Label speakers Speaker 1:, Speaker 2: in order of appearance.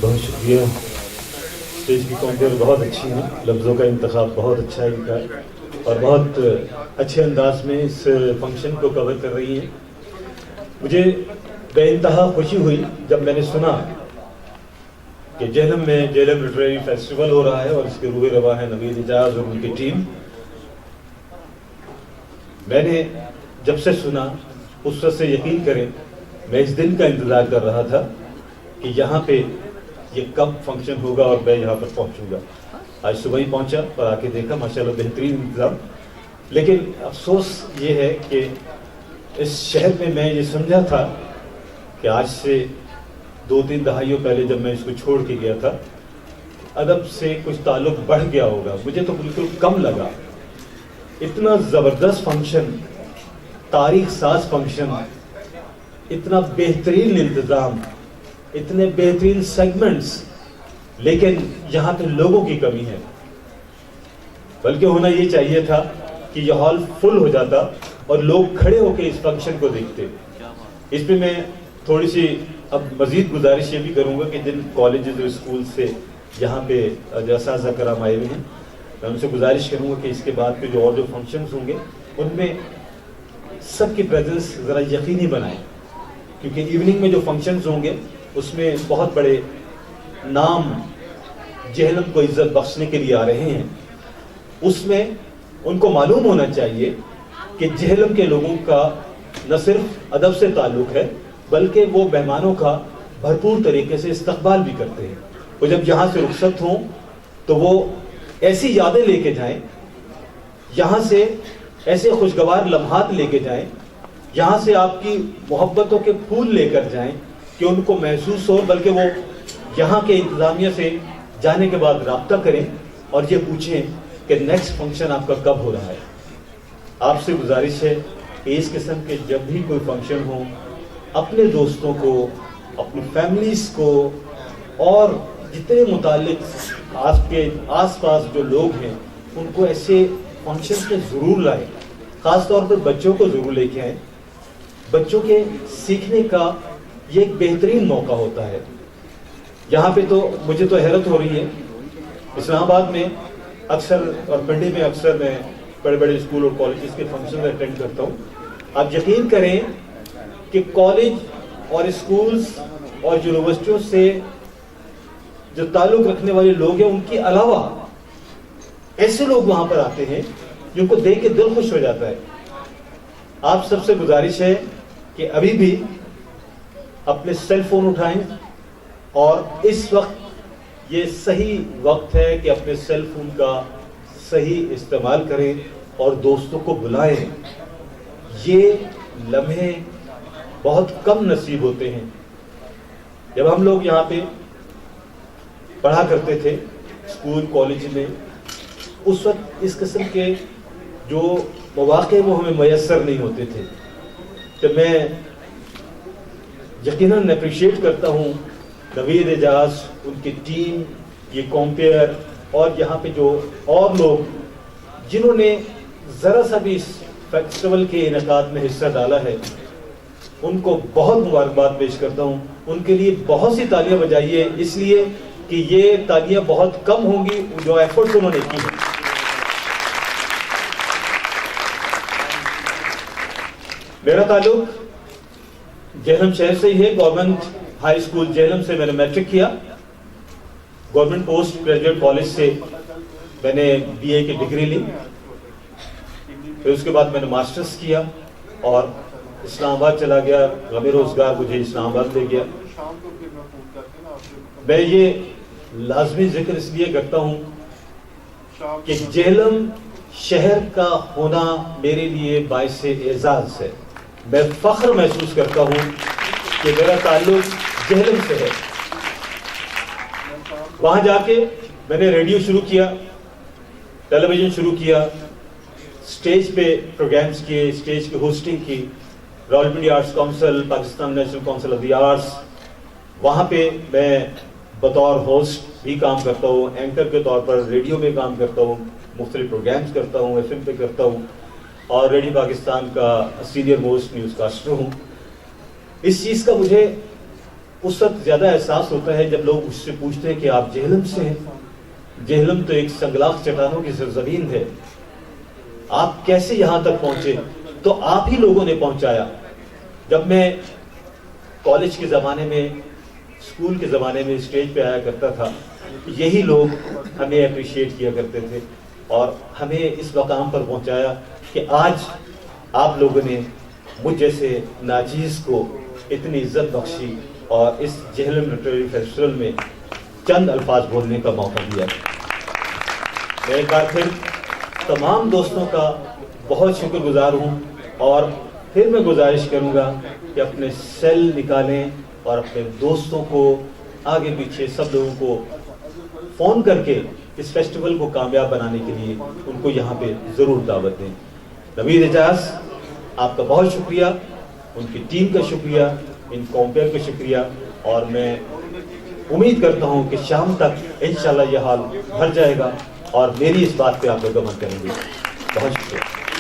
Speaker 1: بہت شکریہ. اسٹیج کی کمپیئر بہت اچھی ہیں, لفظوں کا انتخاب بہت اچھا ہے ان کا, اور بہت اچھے انداز میں اس فنکشن کو کور کر رہی ہیں. مجھے بے انتہا خوشی ہوئی جب میں نے سنا کہ جہلم میں جہلم لٹریری فیسٹیول ہو رہا ہے اور اس کے روح رواں ہے نوید اعجاز اور ان کی ٹیم. میں نے جب سے سنا اس وقت سے یقین کریں میں اس دن کا انتظار کر رہا تھا کہ یہاں پہ یہ کب فنکشن ہوگا اور میں یہاں پر پہنچوں گا. آج صبح ہی پہنچا اور آ کے دیکھا ماشاءاللہ بہترین انتظام. لیکن افسوس یہ ہے کہ اس شہر میں یہ سمجھا تھا کہ آج سے 2-3 دہائیوں پہلے جب میں اس کو چھوڑ کے گیا تھا ادب سے کچھ تعلق بڑھ گیا ہوگا. مجھے تو بالکل کم لگا. اتنا زبردست فنکشن, تاریخ ساز فنکشن, اتنا بہترین انتظام, اتنے بہترین سیگمنٹس, لیکن یہاں پہ لوگوں کی کمی ہے. بلکہ ہونا یہ چاہیے تھا کہ یہ ہال فل ہو جاتا اور لوگ کھڑے ہو کے اس فنکشن کو دیکھتے. اس پہ میں تھوڑی سی اب مزید گزارش یہ بھی کروں گا کہ جن کالجز اور اسکول سے یہاں پہ جو اساتذہ کرام آئے ہوئے ہیں میں ان سے گزارش کروں گا کہ اس کے بعد کے جو اور جو فنکشنز ہوں گے ان میں سب کی پریزنس ذرا یقینی بنائیں, کیونکہ ایوننگ میں جو فنکشنز ہوں گے اس میں بہت بڑے نام جہلم کو عزت بخشنے کے لیے آ رہے ہیں. اس میں ان کو معلوم ہونا چاہیے کہ جہلم کے لوگوں کا نہ صرف ادب سے تعلق ہے بلکہ وہ مہمانوں کا بھرپور طریقے سے استقبال بھی کرتے ہیں. وہ جب یہاں سے رخصت ہوں تو وہ ایسی یادیں لے کے جائیں, یہاں سے ایسے خوشگوار لمحات لے کے جائیں, یہاں سے آپ کی محبتوں کے پھول لے کر جائیں کہ ان کو محسوس ہو, بلکہ وہ یہاں کے انتظامیہ سے جانے کے بعد رابطہ کریں اور یہ پوچھیں کہ نیکسٹ فنکشن آپ کا کب ہو رہا ہے. آپ سے گزارش ہے کہ اس قسم کے جب بھی کوئی فنکشن ہو اپنے دوستوں کو, اپنی فیملیز کو اور جتنے متعلق آپ کے آس پاس جو لوگ ہیں ان کو ایسے فنکشن پہ ضرور لائیں. خاص طور پر بچوں کو ضرور لے کے آئیں. بچوں کے سیکھنے کا یہ ایک بہترین موقع ہوتا ہے. یہاں پہ تو مجھے تو حیرت ہو رہی ہے, اسلام آباد میں اکثر اور پنڈی میں اکثر میں بڑے بڑے اسکول اور کالجز کے فنکشن اٹینڈ کرتا ہوں. آپ یقین کریں کہ کالج اور اسکولز اور یونیورسٹیوں سے جو تعلق رکھنے والے لوگ ہیں ان کے علاوہ ایسے لوگ وہاں پر آتے ہیں جن کو دیکھ کے دل خوش ہو جاتا ہے. آپ سب سے گزارش ہے کہ ابھی بھی اپنے سیل فون اٹھائیں اور اس وقت یہ صحیح وقت ہے کہ اپنے سیل فون کا صحیح استعمال کریں اور دوستوں کو بلائیں. یہ لمحے بہت کم نصیب ہوتے ہیں. جب ہم لوگ یہاں پہ پڑھا کرتے تھے اسکول کالج میں اس وقت اس قسم کے جو مواقع وہ ہمیں میسر نہیں ہوتے تھے. تو میں یقیناً اپریشیٹ کرتا ہوں نوید اعجاز, ان کی ٹیم, یہ کمپیئر اور یہاں پہ جو اور لوگ جنہوں نے ذرا سا بھی اس فیسٹیول کے انعقاد میں حصہ ڈالا ہے ان کو بہت مبارکباد پیش کرتا ہوں. ان کے لیے بہت سی تالیاں بجائیے, اس لیے کہ یہ تالیاں بہت کم ہوں گی جو ایفرٹس انہوں نے کی ہیں. میرا تعلق جہلم شہر سے ہی ہے. گورنمنٹ ہائی اسکول جہلم سے میں نے میٹرک کیا. گورنمنٹ پوسٹ گریجویٹ کالج سے میں نے BA کی ڈگری لی. پھر اس کے بعد میں نے ماسٹرز کیا اور اسلام آباد چلا گیا. غم روزگار مجھے اسلام آباد لے گیا. میں یہ لازمی ذکر اس لیے کرتا ہوں کہ جہلم شہر کا ہونا میرے لیے باعث اعزاز ہے. میں فخر محسوس کرتا ہوں کہ میرا تعلق جہلم سے ہے. وہاں جا کے میں نے ریڈیو شروع کیا, ٹیلی ویژن شروع کیا, اسٹیج پہ پروگرامز کیے, اسٹیج کی ہوسٹنگ کی. Rawalpindi arts council, Pakistan national council of the arts, وہاں پہ میں بطور ہوسٹ بھی کام کرتا ہوں, اینکر کے طور پر ریڈیو میں کام کرتا ہوں, مختلف پروگرامز کرتا ہوں, FM پہ کرتا ہوں اور ریڈیو پاکستان کا سینئر موسٹ نیوز کاسٹر ہوں. اس چیز کا مجھے اس وقت زیادہ احساس ہوتا ہے جب لوگ مجھ سے پوچھتے ہیں کہ آپ جہلم سے ہیں. جہلم تو ایک سنگلاخ چٹانوں کی سرزمین ہے, آپ کیسے یہاں تک پہنچے؟ تو آپ ہی لوگوں نے پہنچایا. جب میں کالج کے زمانے میں, اسکول کے زمانے میں اسٹیج پہ آیا کرتا تھا, یہی لوگ ہمیں اپریشیٹ کیا کرتے تھے اور ہمیں اس مقام پر پہنچایا کہ آج آپ لوگوں نے مجھ جیسے ناچیز کو اتنی عزت بخشی اور اس جہلم لٹریری فیسٹیول میں چند الفاظ بولنے کا موقع دیا. میں ایک بار پھر تمام دوستوں کا بہت شکر گزار ہوں, اور پھر میں گزارش کروں گا کہ اپنے سیل نکالیں اور اپنے دوستوں کو, آگے پیچھے سب لوگوں کو فون کر کے اس فیسٹیول کو کامیاب بنانے کے لیے ان کو یہاں پہ ضرور دعوت دیں. نوید اعجاز آپ کا بہت شکریہ, ان کی ٹیم کا شکریہ, ان کمپیئر کا شکریہ, اور میں امید کرتا ہوں کہ شام تک انشاءاللہ یہ حال بھر جائے گا اور میری اس بات پہ آپ لوگ عمل کریں گے. بہت شکریہ.